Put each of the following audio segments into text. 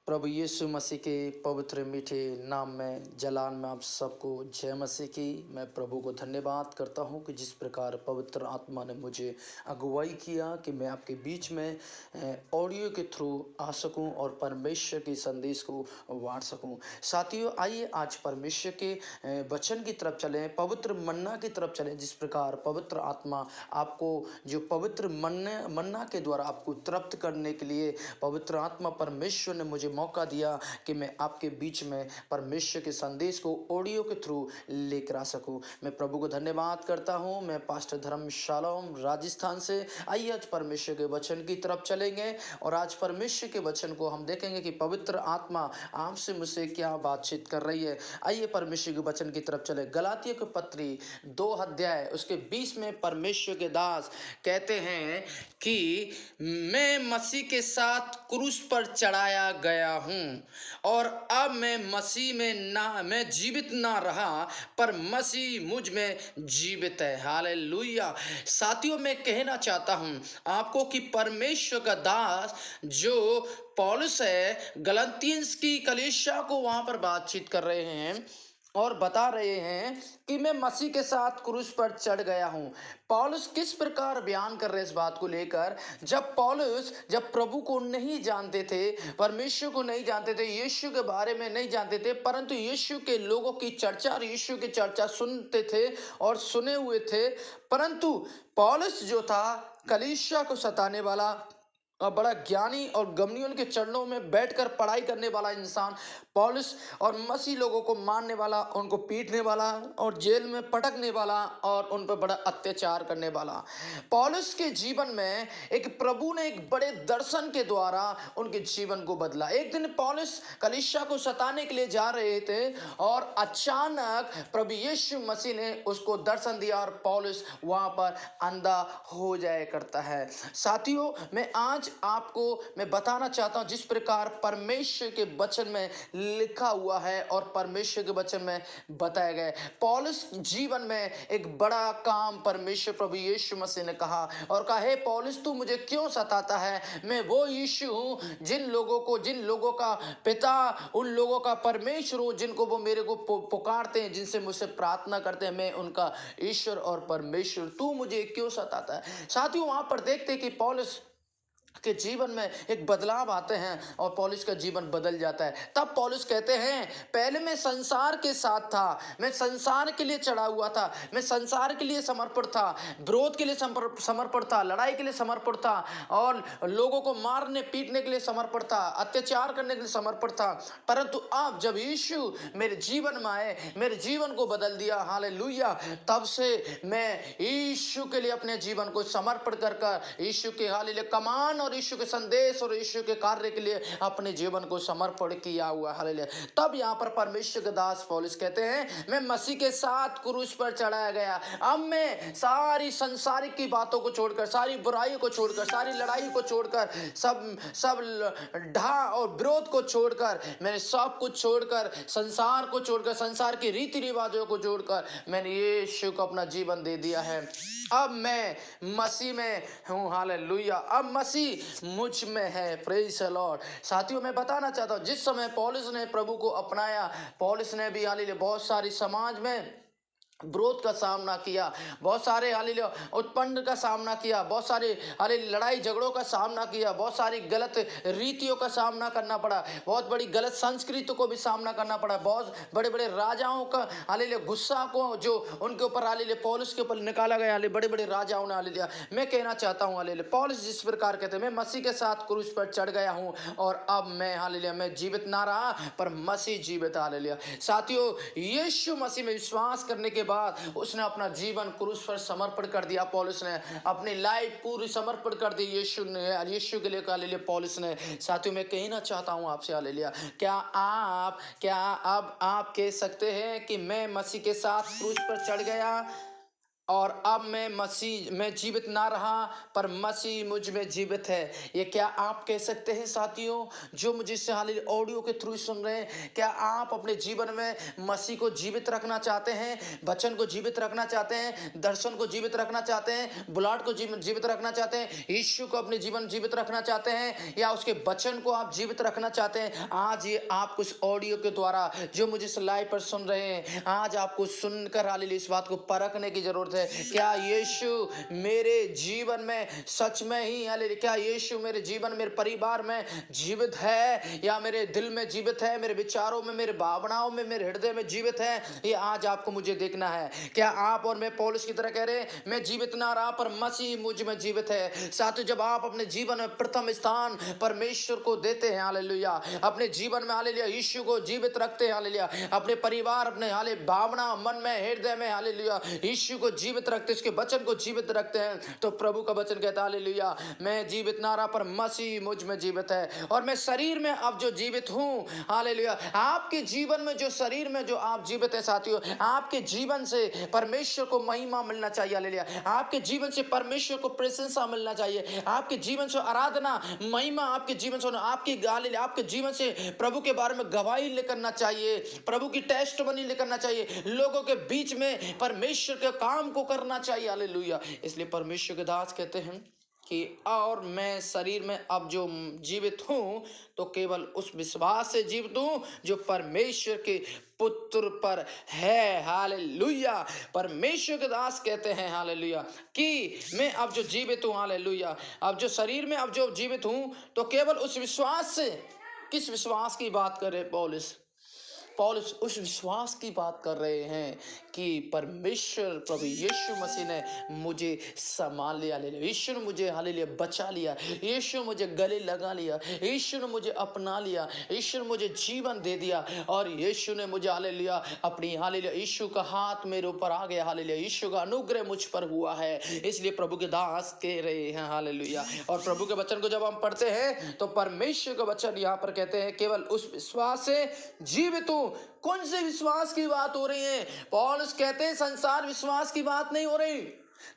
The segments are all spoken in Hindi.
प्रभु यीशु मसीह के पवित्र मीठे नाम में जलाल में आप सबको जय मसीह की। मैं प्रभु को धन्यवाद करता हूं कि जिस प्रकार पवित्र आत्मा ने मुझे अगुवाई किया कि मैं आपके बीच में ऑडियो के थ्रू आ सकूं और परमेश्वर के संदेश को बांट सकूं। साथियों, आइए आज परमेश्वर के वचन की तरफ चलें, पवित्र मन्ना की तरफ चलें। जिस प्रकार पवित्र आत्मा आपको जो पवित्र मन्ना के द्वारा आपको तृप्त करने के लिए पवित्र आत्मा परमेश्वर ने मुझे मौका दिया कि मैं आपके बीच में परमेश्वर के संदेश को ऑडियो के थ्रू लेकर आ सकूं। मैं प्रभु को धन्यवाद करता हूं। मैं पास्टर धर्मशाला राजस्थान से। आइए आज परमेश्वर के वचन की तरफ चलेंगे और आज परमेश्वर के वचन को हम देखेंगे कि पवित्र आत्मा आपसे मुझसे क्या बातचीत कर रही है। आइए परमेश्वर के वचन की तरफ चले। गलातियों की पत्री 2 अध्याय उसके 20 में परमेश्वर के दास कहते हैं कि मैं मसीह के साथ क्रूस पर चढ़ाया गया हूं और अब मैं मसीह में ना मैं जीवित ना रहा पर मसीह मुझ में जीवित है। हालेलुया। साथियों, मैं कहना चाहता हूं आपको कि परमेश्वर का दास जो पौलुस है गलातियंस की कलीसिया को वहां पर बातचीत कर रहे हैं और बता रहे हैं कि मैं मसीह के साथ क्रूस पर चढ़ गया हूं। पौलुस किस प्रकार बयान कर रहे हैं इस बात को लेकर। जब प्रभु को नहीं जानते थे, परमेश्वर को नहीं जानते थे, यीशु के बारे में नहीं जानते थे, परंतु यीशु के लोगों की चर्चा और यीशु की चर्चा सुनते थे और सुने हुए थे। परंतु पौलुस जो था कलीसिया को सताने वाला और बड़ा ज्ञानी और गमलीएल के चरणों में बैठकर पढ़ाई करने वाला इंसान पौलुस और मसीह लोगों को मारने वाला, उनको पीटने वाला और जेल में पटकने वाला और उन पर बड़ा अत्याचार करने वाला। पौलुस के जीवन में एक प्रभु ने एक बड़े दर्शन के द्वारा उनके जीवन को बदला। एक दिन पौलुस कलीसिया को सताने के लिए जा रहे थे और अचानक प्रभु यीशु मसीह ने उसको दर्शन दिया और पौलुस वहां पर अंधा हो जाया करता है। साथियों, मैं बताना चाहता हूं जिस प्रकार परमेश्वर के वचन में लिखा हुआ है और परमेश्वर के वचन में बताया गया है। पौलुस जीवन में एक बड़ा काम परमेश्वर प्रभु यीशु मसीह ने कहा और कहा, हे पौलुस, तू मुझे क्यों सताता है? मैं वो यीशु हूं जिन लोगों का पिता, उन लोगों का परमेश्वर हूं जिनको वो मेरे को पुकारते हैं, जिनसे मुझसे प्रार्थना करते हैं। मैं उनका ईश्वर और परमेश्वर। तू मुझे क्यों सताता है? साथियों, वहां पर देखते हैं कि पौलुस के जीवन में एक बदलाव आते हैं और पौलुस का जीवन बदल जाता है। तब पौलुस कहते हैं, पहले मैं संसार के साथ था, मैं संसार के लिए चढ़ा हुआ था, मैं संसार के लिए समर्पित था, विरोध के लिए समर्पित था, लड़ाई के लिए समर्पित था और लोगों को मारने पीटने के लिए समर्पित था, अत्याचार करने के लिए समर्पित था। परंतु अब जब यीशु मेरे जीवन में आए, मेरे जीवन को बदल दिया, हालेलुया, तब से मैं यीशु के लिए अपने जीवन को समर्पित कर यीशु के हालेलुया कमान और यीशु के संदेश और यीशु के कार्य के लिए अपने जीवन को समर्पण किया हुआ। हालेलुया। तब यहाँ पर परमेश्वर के दास पौलुस कहते हैं, मैं मसीह के साथ क्रूस पर चढ़ाया गया। अब मैं सारी संसारिक की बातों को छोड़कर, सारी बुराइयों को छोड़कर, सारी लड़ाई को छोड़कर, सब ढा और विरोध को छोड़कर, मैंने सब कुछ छोड़कर, संसार को छोड़कर, संसार की रीति रिवाजों को छोड़कर मैंने यीशु को अपना जीवन दे दिया है। अब मैं मसीह में हूँ। हालेलुया। अब मसीह मुझ में है। Praise the Lord. साथियों, मैं बताना चाहता हूँ जिस समय पौलुस ने प्रभु को अपनाया, पौलुस ने भी हालेलुया बहुत सारी समाज में विरोध का सामना किया, बहुत सारे हालेलुया उत्पन्न का सामना किया, बहुत सारे हालेलुया लड़ाई झगड़ों का सामना किया, बहुत सारी गलत रीतियों का सामना करना पड़ा, बहुत बड़ी गलत संस्कृति को भी सामना करना पड़ा, बहुत बड़े बड़े राजाओं का हालेलुया गुस्सा को जो उनके ऊपर हालेलुया पौलुस के ऊपर निकाला गया, हालेलुया बड़े बड़े राजाओं ने हालेलुया। मैं कहना चाहता हूँ हालेलुया पौलुस जिस प्रकार कहते हैं, मैं मसीह के साथ क्रूस पर चढ़ गया हूँ और अब मैं हालेलुया मैं जीवित ना रहा पर मसीह जीवित। हालेलुया। साथियों, यीशु मसीह में विश्वास करने के बाद उसने अपना जीवन क्रूस पर समर्पण कर दिया। पौलुस ने अपनी लाइफ पूरी समर्पण कर दी यीशु के लिए। हालेलुया पौलुस ने। साथियों, मैं कहना चाहता हूं आपसे हालेलुया, क्या अब आप कह सकते हैं कि मैं मसीह के साथ क्रूस पर चढ़ गया? और अब मैं जीवित ना रहा, पर मसीह मुझ में जीवित है। ये क्या आप कह सकते हैं साथियों, जो मुझे इस हालेलुया ऑडियो के थ्रू सुन रहे हैं? क्या आप अपने जीवन में मसीह को जीवित रखना चाहते हैं, वचन को जीवित रखना चाहते हैं, दर्शन को जीवित रखना चाहते हैं, बुलाहट को जीवित रखना चाहते हैं, यीशु को अपने जीवन जीवित रखना चाहते हैं, या उसके वचन को आप जीवित रखना चाहते हैं? आज ये आप उस ऑडियो के द्वारा जो मुझे इस लाइव पर सुन रहे हैं, आज आपको सुनकर हालेलुया इस बात को परखने की जरूरत है। क्या यीशु मेरे जीवन में सच में ही हालेलुया, क्या यीशु मेरे जीवन, मेरे परिवार में जीवित है, या मेरे दिल में जीवित है, मेरे विचारों में, मेरे भावनाओं में, मेरे हृदय में जीवित है? ये आज आपको मुझे देखना है। क्या आप और मैं पौलुस की तरह कह रहे हैं, मैं जीवित ना रहा, पर मसीह मुझ में जीवित है? साथियों, जब आप अपने जीवन में प्रथम स्थान परमेश्वर को देते हैं, हालेलुया, अपने जीवन में हालेलुया यीशु को जीवित रखते हैं, हालेलुया, अपने परिवार, अपने हालेलुया भावना, मन में, हृदय में हालेलुया यीशु को जीवित रखते, उसके वचन को जीवित रखते हैं, तो प्रभु का वचन कहता है हालेलुया, मैं जीवित ना रहा, पर मसीह मुझ में जीवित है। और मैं शरीर में अब जो जीवित हूँ, हालेलुया, आपके जीवन में जो शरीर में जो आप जीवित है साथियों, आपके जीवन से परमेश्वर को महिमा मिलना चाहिए, हालेलुया, आपके जीवन से परमेश्वर को प्रशंसा मिलना चाहिए, आपके जीवन से आराधना, महिमा, आपके जीवन से हालेलुया, आपके जीवन से प्रभु के बारे में गवाही लेकर चाहिए, प्रभु की टेस्टमनी लेकर चाहिए, लोगों के बीच में परमेश्वर के काम को करना चाहिए, हालेलुया। इसलिए परमेश्वर के दास कहते हैं कि और मैं शरीर में अब जो जीवित हूँ, तो केवल उस विश्वास से जीवित हूँ जो परमेश्वर के पुत्र पर है, हालेलुया। परमेश्वर के दास कहते हैं हालेलुया कि मैं अब जो जीवित हूँ, हालेलुया, अब जो शरीर में अब जो जीवित हूँ, तो केवल उस विश्वास से। किस विश्वास की बात कर रहे पौलुस उस विश्वास की बात कर रहे हैं कि परमेश्वर प्रभु यीशु मसीह ने मुझे संभाल लिया, यीशु ने मुझे हालेलुया बचा लिया, यीशु ने मुझे गले लगा लिया, यीशु ने मुझे अपना लिया, यीशु ने मुझे जीवन दे दिया, और यीशु ने मुझे हालेलुया अपनी हालेलुया यीशु का हाथ मेरे ऊपर आ गया, हालेलुया यीशु का अनुग्रह मुझ पर हुआ है। इसलिए प्रभु के दास कह रहे हैं हालेलुया। और प्रभु के वचन को जब हम पढ़ते हैं, तो परमेश्वर का वचन यहाँ पर कहते हैं केवल उस विश्वास से जीवित हूँ। कौन से विश्वास की बात हो रही है? पौलुस कहते हैं संसार विश्वास की बात नहीं हो रही,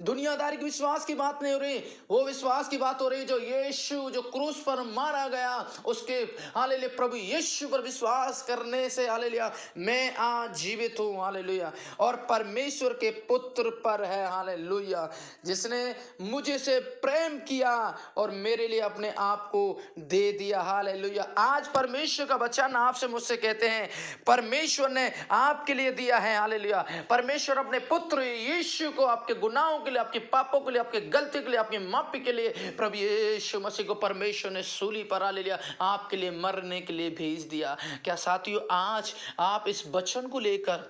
दुनियादारी के विश्वास की बात नहीं हो रही, वो विश्वास की बात हो रही जो यीशु जो क्रूस पर मारा गया, उसके हालेलुया प्रभु यीशु पर विश्वास करने से हालेलुया मैं आज जीवित हूँ, हालेलुया, और परमेश्वर के पुत्र पर है, हालेलुया, जिसने मुझे से प्रेम किया और मेरे लिए अपने आप को दे दिया, हालेलुया। आज परमेश्वर का वचन आपसे मुझसे कहते हैं परमेश्वर ने आपके लिए दिया है, हालेलुया, परमेश्वर अपने पुत्र यीशु को आपके गुनाहों के लिए, आपके पापों के लिए, आपके गलती के लिए, आपकी माफी के लिए प्रभु यीशु मसीह को परमेश्वर ने सूली पर हालेलुया आपके लिए मरने के लिए भेज दिया। क्या साथियों, आज आप इस वचन को लेकर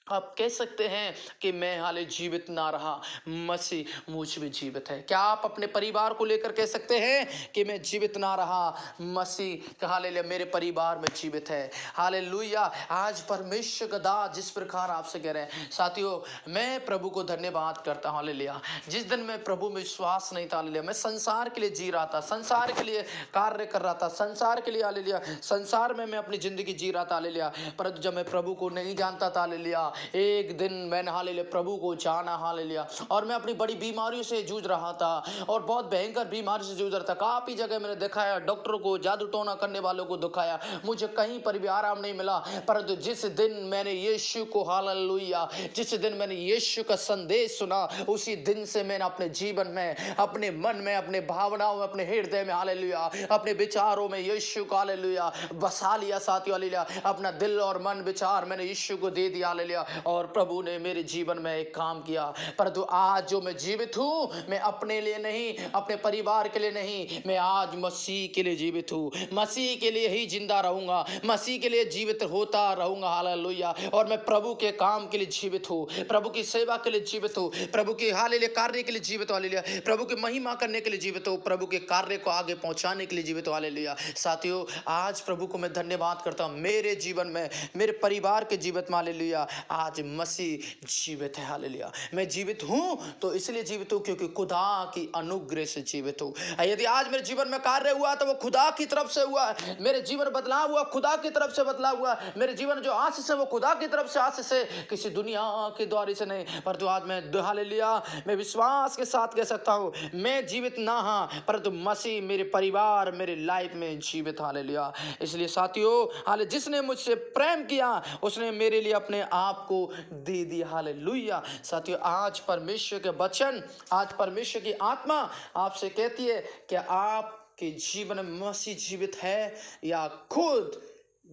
आप कह सकते हैं कि मैं हाले जीवित ना रहा, मसीह मुझ में जीवित है? क्या आप अपने परिवार को लेकर कह सकते हैं कि मैं जीवित ना रहा, मसीह हालेलुया मेरे परिवार में जीवित है? हालेलुया। आज परमेश्वर का दास जिस प्रकार आपसे कह रहे हैं साथियों, मैं प्रभु को धन्यवाद करता हूँ, हालेलुया। जिस दिन मैं प्रभु में विश्वास नहीं था, हालेलुया, मैं संसार के लिए जी रहा था, संसार के लिए कार्य कर रहा था, संसार के लिए हालेलुया, संसार में मैं अपनी जिंदगी जी रहा था, हालेलुया, परंतु जब मैं प्रभु को नहीं जानता था, हालेलुया, एक दिन मैंने हालेलुया प्रभु को जाना, हालेलुया, और मैं अपनी बड़ी बीमारियों से जूझ रहा था, और बहुत भयंकर बीमारी से जूझ रहा था। काफी जगह मैंने दिखाया, डॉक्टरों को, जादू टोना करने वालों को दिखाया, मुझे कहीं पर भी आराम नहीं मिला। परंतु जिस दिन मैंने यीशु को हालेलुया, जिस दिन मैंने यीशु का संदेश सुना, उसी दिन से मैंने अपने जीवन में, अपने मन में, अपने भावनाओं में, अपने हृदय में हालेलुया, अपने विचारों में यीशु का हालेलुया बसा लिया, साथियों, हालेलुया, अपना दिल और मन विचार मैंने यीशु को दे दिया, हालेलुया, और प्रभु ने मेरे जीवन में एक काम किया। परंतु आज जो मैं जीवित हूँ, मैं अपने लिए नहीं, अपने परिवार के लिए नहीं, मैं आज मसीह के लिए जीवित हूँ, मसीह के लिए ही जिंदा रहूंगा, मसीह के लिए जीवित होता रहूंगा, हालेलुया। और मैं प्रभु के काम के लिए जीवित हूँ, प्रभु की सेवा के लिए जीवित हूँ, प्रभु के हालेलुया कार्य के लिए जीवित हूँ, हालेलुया, प्रभु की महिमा करने के लिए जीवित हूँ, प्रभु के कार्य को आगे पहुंचाने के लिए जीवित हूँ, हालेलुया। साथियों, आज प्रभु को मैं धन्यवाद करता हूँ, मेरे जीवन में, मेरे परिवार के जीवित में, हालेलुया, आज मसीह जीवित है। हालेलुया। मैं जीवित हूँ तो इसलिए जीवित हूँ क्योंकि खुदा की अनुग्रह से जीवित हूँ। यदि आज मेरे जीवन में कार्य हुआ तो वो खुदा की तरफ से हुआ। मेरे जीवन बदलाव हुआ, खुदा की तरफ से बदलाव हुआ। मेरे जीवन जो आशीष है वो खुदा की तरफ से आशीष है, किसी दुनिया के द्वारा से नहीं। पर तो आज मैं हालेलुया मैं विश्वास के साथ कह सकता हूँ मैं जीवित ना हाँ परंतु मसीह मेरे परिवार मेरे लाइफ में जीवित। हालेलुया। इसलिए साथियों हाले जिसने मुझसे प्रेम किया उसने मेरे लिए अपने आप को दे दिया। हालेलुया। साथियों आज परमेश्वर के वचन, आज परमेश्वर की आत्मा आपसे कहती है कि आपके जीवन में मसीह जीवित है या खुद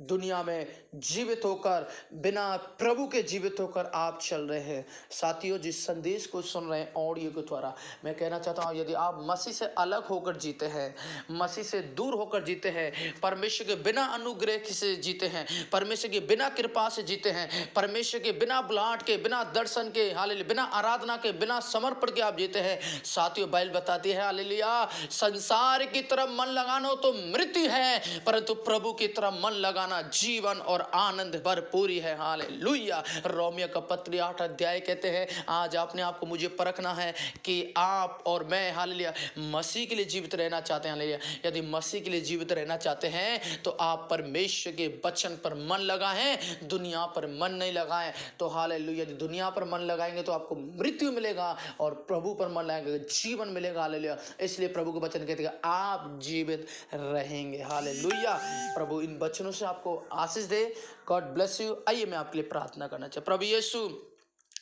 दुनिया में जीवित होकर बिना प्रभु के जीवित होकर आप चल रहे हैं। साथियों जिस संदेश को सुन रहे हैं ऑडियो के द्वारा मैं कहना चाहता हूं यदि आप मसीह से अलग होकर जीते हैं, मसीह से दूर होकर जीते हैं, परमेश्वर के बिना अनुग्रह से जीते हैं, परमेश्वर के बिना कृपा से जीते हैं, परमेश्वर के बिना बुलाहट के, बिना दर्शन के, हालेलुया बिना आराधना के, बिना समर्पण के आप जीते हैं। साथियों बाइबल बताती है हालेलुया संसार की तरफ मन लगाना हो तो मृत्यु है परंतु प्रभु की तरफ मन लगाना जीवन और आनंद भरपूरी है। हालेलुया। रोमियो का पत्र 8 अध्याय कहते हैं आज आपने आपको मुझे परखना है कि आप और मैं हालेलुया मसीह के लिए जीवित रहना चाहते हैं। हालेलुया यदि मसीह के लिए जीवित रहना चाहते हैं तो आप परमेश्वर के वचन पर मन लगाएं, दुनिया पर मन नहीं लगाएं। तो हालेलुया यदि दुनिया पर मन लगाएंगे तो आपको मृत्यु मिलेगा और प्रभु पर मन लगाएंगे जीवन मिलेगा। हालेलुया इसलिए प्रभु के वचन कहते हैं आप जीवित रहेंगे। हालेलुया प्रभु इन वचनों से आपको आशीष दे। God bless you. आइए मैं आपके लिए प्रार्थना करना चाहता हूं। प्रभु यीशु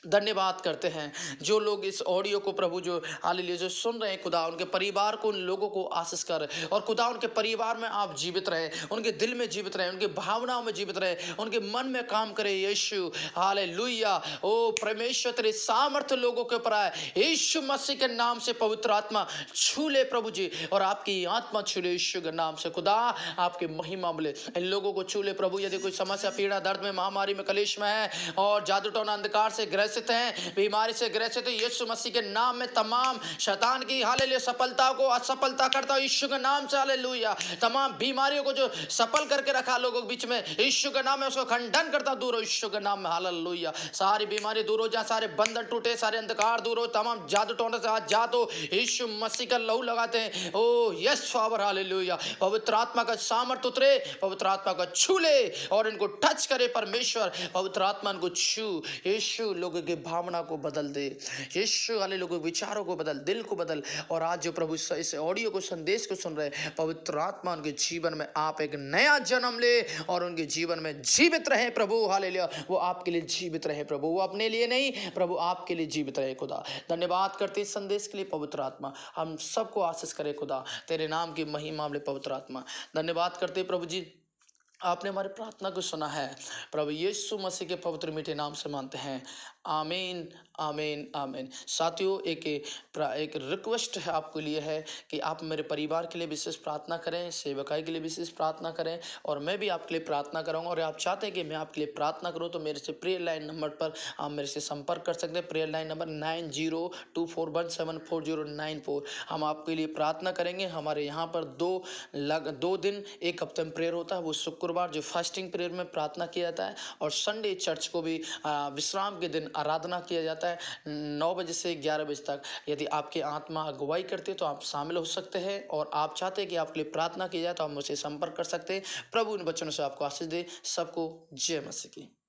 धन्यवाद करते हैं जो लोग इस ऑडियो को प्रभु जो हालेलुया जो सुन रहे हैं खुदा उनके परिवार को, उन लोगों को आशीष कर और खुदा उनके परिवार में आप जीवित रहे, उनके दिल में जीवित रहे, उनकी भावनाओं में जीवित रहे, उनके मन में काम करे यीशु। हालेलुया ओ परमेश्वर तेरे सामर्थ्य लोगों के ऊपर आए यीशु मसीह के नाम से। पवित्र आत्मा छू ले प्रभु जी और आपकी आत्मा छू ले यीशु के नाम से। खुदा आपके महिमा मिले इन लोगों को छू ले प्रभु। यदि कोई समस्या पीड़ा दर्द में महामारी में कलेश में है और जादू टोना अंधकार से ग्रसित हैं, बीमारी से ग्रसित है, यीशु मसीह के नाम में तमाम शैतान की हालेलुया सफलता को असफलता करता हूं यीशु के नाम से। हालेलुया तमाम बीमारियों को जो सफल करके रखा लोगों के बीच में यीशु के नाम में उसको खंडन करता दूर हो यीशु के नाम में। हालेलुया सारी बीमारी दूर हो जाए, सारे बंधन टूटे, सारे अंधकार दूर हो, तमाम जादू टोने से आज जा तो यीशु मसीह का लहू लगाते हैं। ओ यस फादर हालेलुया पवित्र आत्मा का सामर्थ उतरे, पवित्र आत्मा का छू ले और इनको टच करे परमेश्वर। पवित्र आत्मा इनको छू यीशु लोगों की भावना को बदल दे यीशु। हालेलुया लोगों के विचारों को बदल, दिल को बदल। और आज जो प्रभु इस ऑडियो को संदेश को सुन रहे पवित्र आत्मा उनके जीवन में आप एक नया जन्म ले और उनके जीवन में जीवित रहे प्रभु। हालेलुया वो आपके लिए जीवित रहे प्रभु, वो अपने लिए नहीं प्रभु आपके लिए जीवित रहे। खुदा धन्यवाद करते इस संदेश के लिए पवित्र आत्मा हम सबको आशीष करे खुदा, तेरे नाम की महिमा में पवित्र आत्मा। धन्यवाद करते प्रभु जी आपने हमारी प्रार्थना को सुना है प्रभु यीशु मसीह के पवित्र मीठे नाम से मानते हैं। आमीन आमीन आमीन। साथियों एक रिक्वेस्ट है आपके लिए है कि आप मेरे परिवार के लिए विशेष प्रार्थना करें, सेवकाई के लिए विशेष प्रार्थना करें और मैं भी आपके लिए प्रार्थना करूंगा। और आप चाहते हैं कि मैं आपके लिए प्रार्थना करूं तो मेरे से प्रेयर लाइन नंबर पर आप मेरे से संपर्क कर सकते हैं। Prayer line number 9024174094। हम आपके लिए प्रार्थना करेंगे। हमारे यहाँ पर दो दिन एक हफ्ते में प्रेयर होता है, वो शुक्रवार जो फास्टिंग प्रेयर में प्रार्थना किया जाता है और संडे चर्च को भी विश्राम के दिन आराधना किया जाता है 9 बजे से 11 बजे तक। यदि आपकी आत्मा अगुवाई करती है तो आप शामिल हो सकते हैं और आप चाहते हैं कि आपके लिए प्रार्थना की जाए तो आप मुझसे संपर्क कर सकते हैं। प्रभु इन वचनों से आपको आशीष दे। सबको जय मसीह की।